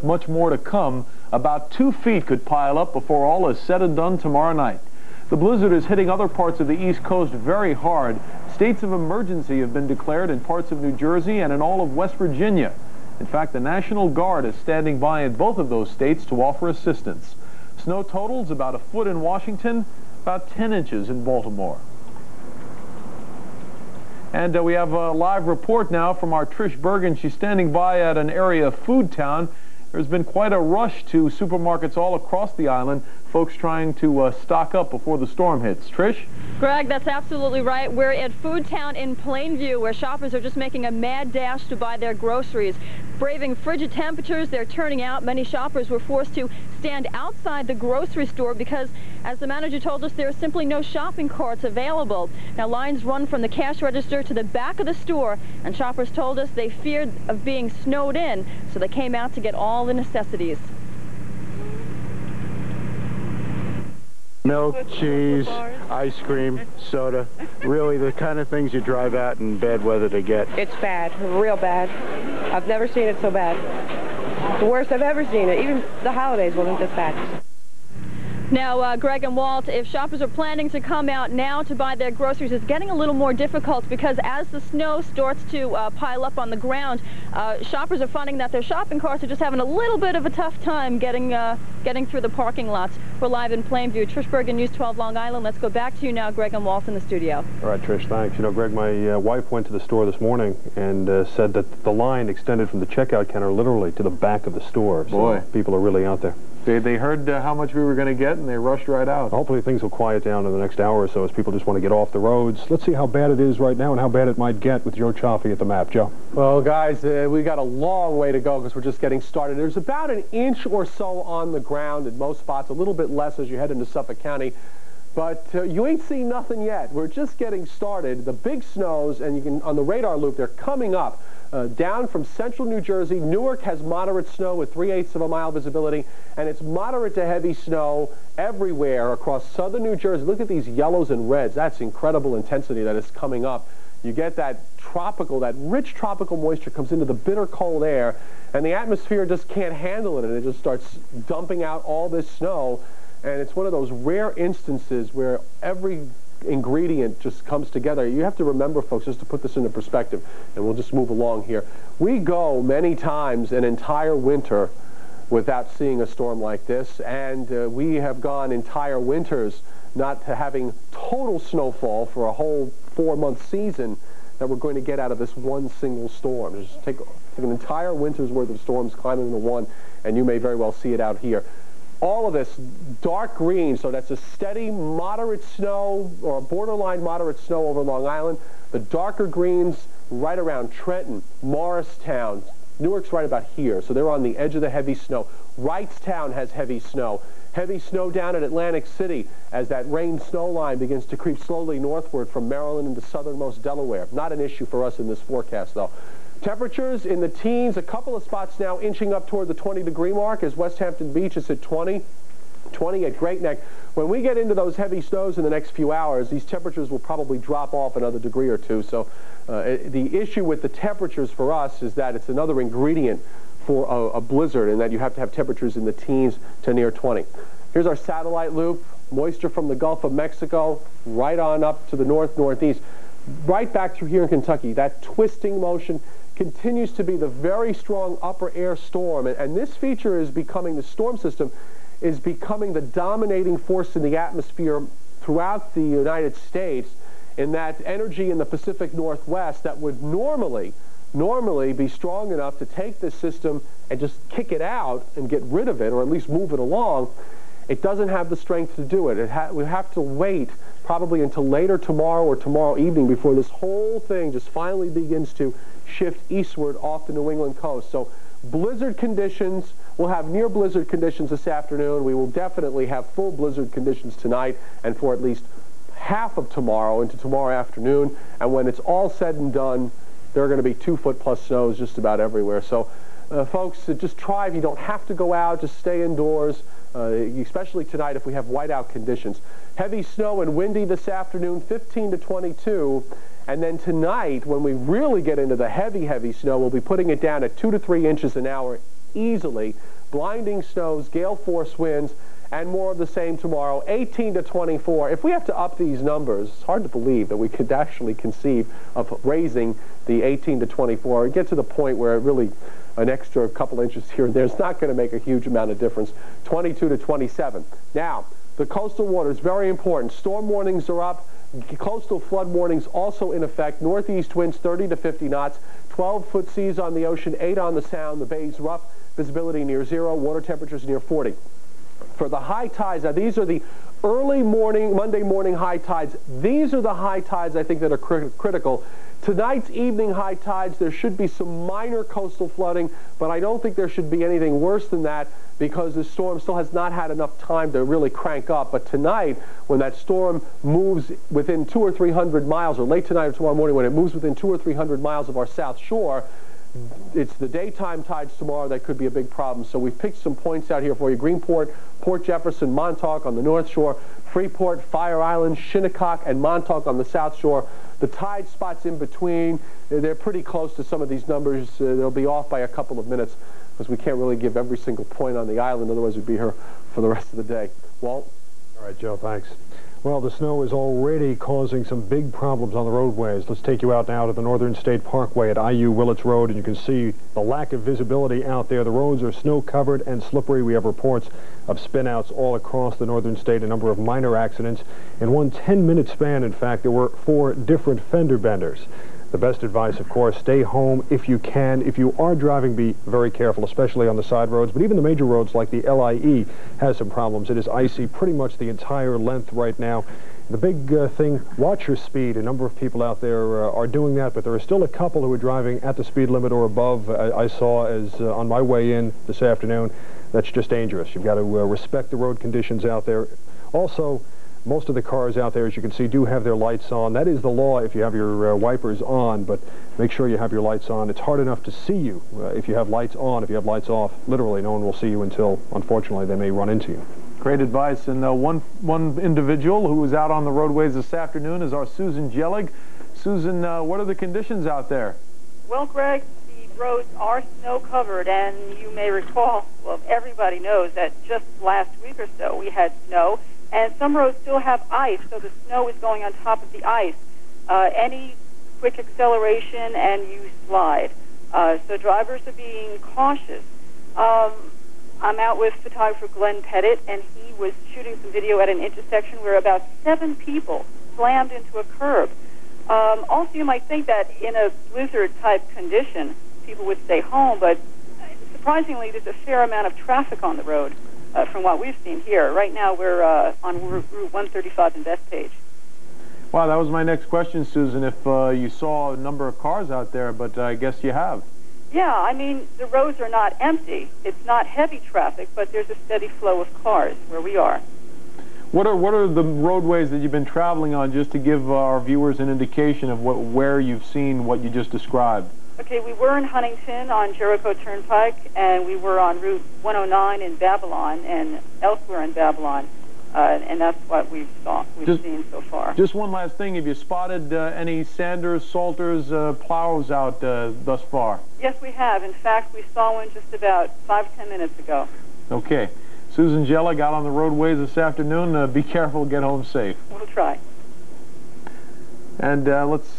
Much more to come. About 2 feet could pile up before all is said and done tomorrow night. The blizzard is hitting other parts of the East Coast very hard. States of emergency have been declared in parts of New Jersey and in all of West Virginia. In fact, the National Guard is standing by in both of those states to offer assistance. Snow totals about a foot in Washington, about 10 inches in Baltimore. And we have a live report now from our Trish Bergen. She's standing by at an area of Food Town. There's been quite a rush to supermarkets all across the island, folks trying to stock up before the storm hits. Trish? Greg, that's absolutely right. We're at Food Town in Plainview, where shoppers are just making a mad dash to buy their groceries. Braving frigid temperatures, they're turning out. Many shoppers were forced to stand outside the grocery store because, as the manager told us, there are simply no shopping carts available. Now, lines run from the cash register to the back of the store, and shoppers told us they feared of being snowed in, so they came out to get all the necessities. Milk, cheese, ice cream, soda, really the kind of things you drive out in bad weather to get. It's bad, real bad. I've never seen it so bad. The worst I've ever seen it. Even the holidays wasn't this bad. Now, Greg and Walt, if shoppers are planning to come out now to buy their groceries, it's getting a little more difficult because as the snow starts to pile up on the ground, shoppers are finding that their shopping carts are just having a little bit of a tough time getting through the parking lots. We're live in Plainview. Trish Bergen, News 12 Long Island. Let's go back to you now, Greg and Walt, in the studio. All right, Trish, thanks. You know, Greg, my wife went to the store this morning and said that the line extended from the checkout counter literally to the back of the store. Boy. So people are really out there. They heard how much we were going to get, and they rushed right out. Hopefully things will quiet down in the next hour or so as people just want to get off the roads. Let's see how bad it is right now and how bad it might get with Joe Chaffee at the map. Joe? Well, guys, we got a long way to go because we're just getting started. There's about an inch or so on the ground in most spots, a little bit less as you head into Suffolk County. But you ain't seen nothing yet. We're just getting started. The big snows, and you can on the radar loop, they're coming up. Down from central New Jersey, Newark has moderate snow with 3/8 of a mile visibility, and it's moderate to heavy snow everywhere across southern New Jersey. Look at these yellows and reds. That's incredible intensity that is coming up. You get that tropical, that rich tropical moisture comes into the bitter cold air, and the atmosphere just can't handle it, and it just starts dumping out all this snow. And it's one of those rare instances where every ingredient just comes together. You have to remember, folks, just to put this into perspective, and we'll just move along here. We go many times an entire winter without seeing a storm like this, and we have gone entire winters not having total snowfall for a whole 4-month season that we're going to get out of this one single storm. Just take an entire winter's worth of storms, climb into one, and you may very well see it out here. All of this dark green, so that's a steady moderate snow or a borderline moderate snow over Long Island. The darker greens right around Trenton, Morristown. Newark's right about here, so they're on the edge of the heavy snow. Wrightstown has heavy snow. Heavy snow down at Atlantic City as that rain-snow line begins to creep slowly northward from Maryland into southernmost Delaware. Not an issue for us in this forecast, though. Temperatures in the teens, a couple of spots now inching up toward the 20-degree mark as West Hampton Beach is at 20 at Great Neck. When we get into those heavy snows in the next few hours, these temperatures will probably drop off another degree or two. So the issue with the temperatures for us is that it's another ingredient for a blizzard, and that you have to have temperatures in the teens to near 20. Here's our satellite loop. Moisture from the Gulf of Mexico right on up to the northeast. Right back through here in Kentucky, that twisting motion continues to be the very strong upper air storm, and this feature is becoming, the storm system is becoming the dominating force in the atmosphere throughout the United States, in that energy in the Pacific Northwest that would normally be strong enough to take this system and just kick it out and get rid of it, or at least move it along. It doesn't have the strength to do it. We have to wait probably until later tomorrow or tomorrow evening before this whole thing just finally begins to shift eastward off the New England coast. So blizzard conditions, we'll have near blizzard conditions this afternoon. We will definitely have full blizzard conditions tonight and for at least half of tomorrow into tomorrow afternoon. And when it's all said and done, there are going to be 2-foot+ snows just about everywhere. So folks, just try. If you don't have to go out, just stay indoors, especially tonight if we have whiteout conditions. Heavy snow and windy this afternoon, 15 to 22. And then tonight, when we really get into the heavy snow, we'll be putting it down at 2 to 3 inches an hour easily. Blinding snows, gale force winds, and more of the same tomorrow, 18 to 24. If we have to up these numbers, it's hard to believe that we could actually conceive of raising the 18 to 24 and get to the point where it really an extra couple inches here and there is not going to make a huge amount of difference. 22 to 27. Now, the coastal waters, very important. Storm warnings are up. Coastal flood warnings also in effect. Northeast winds 30 to 50 knots. 12-foot seas on the ocean, 8 on the sound. The bay's rough. Visibility near 0. Water temperatures near 40. For the high tides, now these are the early morning, Monday morning high tides. These are the high tides I think that are critical. Tonight's evening high tides, there should be some minor coastal flooding, but I don't think there should be anything worse than that because the storm still has not had enough time to really crank up. But tonight, when that storm moves within 200 or 300 miles, or late tonight or tomorrow morning, when it moves within 200 or 300 miles of our south shore, it's the daytime tides tomorrow that could be a big problem. So we've picked some points out here for you. Greenport, Port Jefferson, Montauk on the north shore, Freeport, Fire Island, Shinnecock, and Montauk on the south shore. The tide spots in between, they're pretty close to some of these numbers. They'll be off by a couple of minutes because we can't really give every single point on the island. Otherwise, we'd be here for the rest of the day. Walt? All right, Joe, thanks. Well, the snow is already causing some big problems on the roadways. Let's take you out now to the Northern State Parkway at IU Willits Road, and you can see the lack of visibility out there. The roads are snow-covered and slippery. We have reports of spin-outs all across the Northern State, a number of minor accidents. In one 10-minute span, in fact, there were 4 different fender benders. The best advice, of course, stay home if you can. If you are driving, be very careful, especially on the side roads. But even the major roads like the LIE has some problems. It is icy pretty much the entire length right now. The big thing, watch your speed. A number of people out there are doing that, but there are still a couple who are driving at the speed limit or above. I saw as on my way in this afternoon. That's just dangerous. You've got to respect the road conditions out there. Also, most of the cars out there, as you can see, do have their lights on. That is the law if you have your wipers on, but make sure you have your lights on. It's hard enough to see you if you have lights on. If you have lights off, literally no one will see you until, unfortunately, they may run into you. Great advice. And one individual who was out on the roadways this afternoon is our Susan Jellig. Susan, what are the conditions out there? Well, Greg, the roads are snow-covered, and you may recall, well, everybody knows that just last week or so we had snow. And some roads still have ice, so the snow is going on top of the ice. Any quick acceleration and you slide. So drivers are being cautious. I'm out with photographer Glenn Pettit, and he was shooting some video at an intersection where about 7 people slammed into a curb. Also, you might think that in a blizzard-type condition, people would stay home, but surprisingly, there's a fair amount of traffic on the road. From what we've seen here. Right now we're on Route 135 in Bethpage. Wow, that was my next question, Susan, if you saw a number of cars out there, but I guess you have. Yeah, I mean, the roads are not empty. It's not heavy traffic, but there's a steady flow of cars where we are. What are the roadways that you've been traveling on, just to give our viewers an indication of where you've seen what you just described? Okay, we were in Huntington on Jericho Turnpike, and we were on Route 109 in Babylon and elsewhere in Babylon, and that's what we've seen so far. Just one last thing, have you spotted any Sanders, Salters, plows out thus far? Yes, we have. In fact, we saw one just about 5-10 minutes ago. Okay. Susan Jellig out on the roadways this afternoon. Be careful, get home safe. We'll try. And let's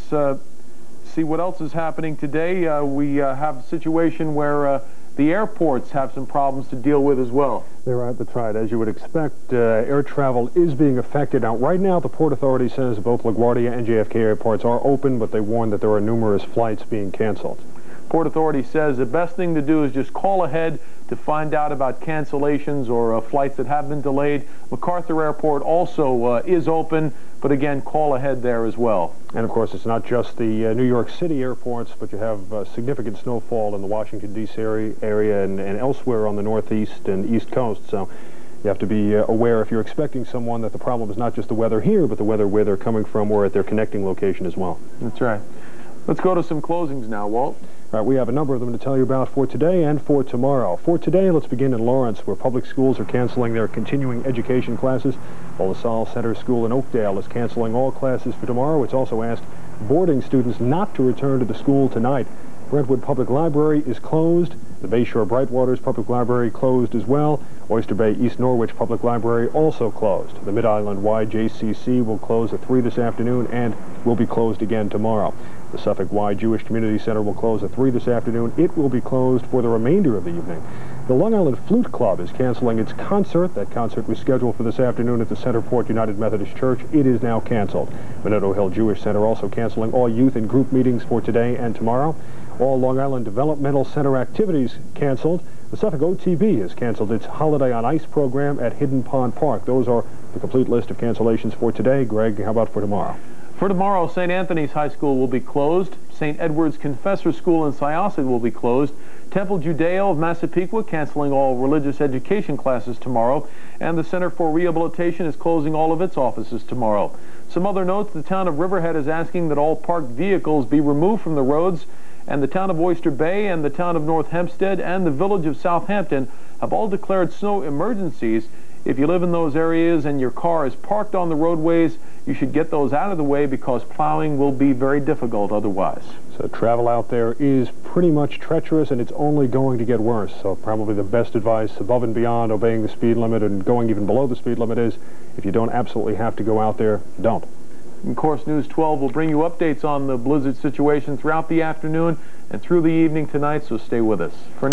see what else is happening today. We have a situation where the airports have some problems to deal with as well. That's right. As you would expect, air travel is being affected. Now, right now, the Port Authority says both LaGuardia and JFK airports are open, but they warn that there are numerous flights being canceled. Port Authority says the best thing to do is just call ahead to find out about cancellations or flights that have been delayed. MacArthur Airport also is open, but again, call ahead there as well. And of course, it's not just the New York City airports, but you have significant snowfall in the Washington, D.C. area and elsewhere on the Northeast and East Coast. So you have to be aware if you're expecting someone that the problem is not just the weather here, but the weather where they're coming from or at their connecting location as well. That's right. Let's go to some closings now, Walt. All right, we have a number of them to tell you about for today and for tomorrow. For today, let's begin in Lawrence, where public schools are canceling their continuing education classes. While the Saul Center School in Oakdale is canceling all classes for tomorrow. It's also asked boarding students not to return to the school tonight. Brentwood Public Library is closed. The Bayshore Brightwaters Public Library closed as well. Oyster Bay East Norwich Public Library also closed. The Mid-Island YJCC will close at 3 this afternoon and will be closed again tomorrow. The Suffolk Y Jewish Community Center will close at 3 this afternoon. It will be closed for the remainder of the evening. The Long Island Flute Club is canceling its concert. That concert was scheduled for this afternoon at the Centerport United Methodist Church. It is now canceled. Minetto Hill Jewish Center also canceling all youth and group meetings for today and tomorrow. All Long Island Developmental Center activities canceled. The Suffolk OTB has canceled its Holiday on Ice program at Hidden Pond Park. Those are the complete list of cancellations for today. Greg, how about for tomorrow? For tomorrow, St. Anthony's High School will be closed. St. Edward's Confessor School in Syosset will be closed. Temple Judeo of Massapequa canceling all religious education classes tomorrow. And the Center for Rehabilitation is closing all of its offices tomorrow. Some other notes, the town of Riverhead is asking that all parked vehicles be removed from the roads. And the town of Oyster Bay and the town of North Hempstead and the village of Southampton have all declared snow emergencies. If you live in those areas and your car is parked on the roadways, you should get those out of the way because plowing will be very difficult otherwise. So travel out there is pretty much treacherous, and it's only going to get worse. So probably the best advice above and beyond obeying the speed limit and going even below the speed limit is if you don't absolutely have to go out there, don't. Of course, News 12 will bring you updates on the blizzard situation throughout the afternoon and through the evening tonight, so stay with us. For